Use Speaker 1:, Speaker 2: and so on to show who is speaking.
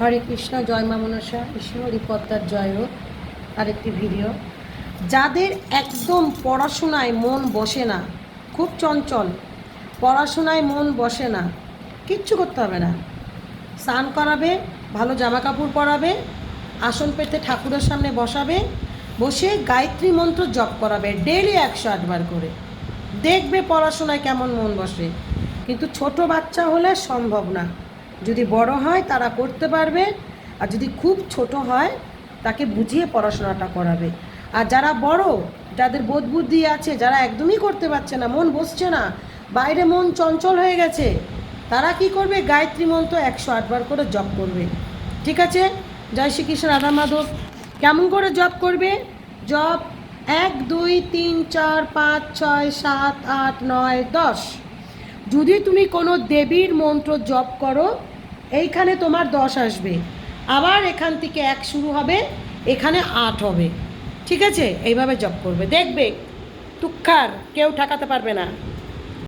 Speaker 1: হরে কৃষ্ণ, জয় মা মনসা, ঈশ্বরী পদ্মার জয় হোক। আরেকটি ভিডিও। যাদের একদম পড়াশোনায় মন বসে না, খুব চঞ্চল, পড়াশোনায় মন বসে না, কিচ্ছু করতে হবে না। স্নান করাবে, ভালো জামা কাপড় পরাবে, আসন পেতে ঠাকুরের সামনে বসাবে, বসে গায়ত্রী মন্ত্র জপ করাবে ডেইলি 108 বার করে। দেখবে পড়াশোনায় কেমন মন বসে। কিন্তু ছোট বাচ্চা হলে সম্ভব না। যদি বড় হয় তারা করতে পারবে, আর যদি খুব ছোট হয় তাকে বুঝিয়ে পড়াশোনাটা করাবে। আর যারা বড়, যাদের বোধ বুদ্ধি আছে, যারা একদমই করতে পারছে না, মন বসছে না, বাইরে মন চঞ্চল হয়ে গেছে, তারা কি করবে? গায়ত্রী মন্ত্র 108 বার করে জপ করবে। ঠিক আছে? জয় শ্রীকৃষ্ণ, রাধা মাধব। কেমন করে জপ করবে? জপ 1 2 3 4 5 6 7 8 9 10। যদি তুমি কোনো দেবীর মন্ত্র জপ করো, এইখানে তোমার 10 আসবে, আবার এখান থেকে 1 শুরু হবে, এখানে 8 হবে। ঠিক আছে? এইভাবে জপ করবে, দেখবে তুক্ষার কেউ ঠেকাতে পারবে না।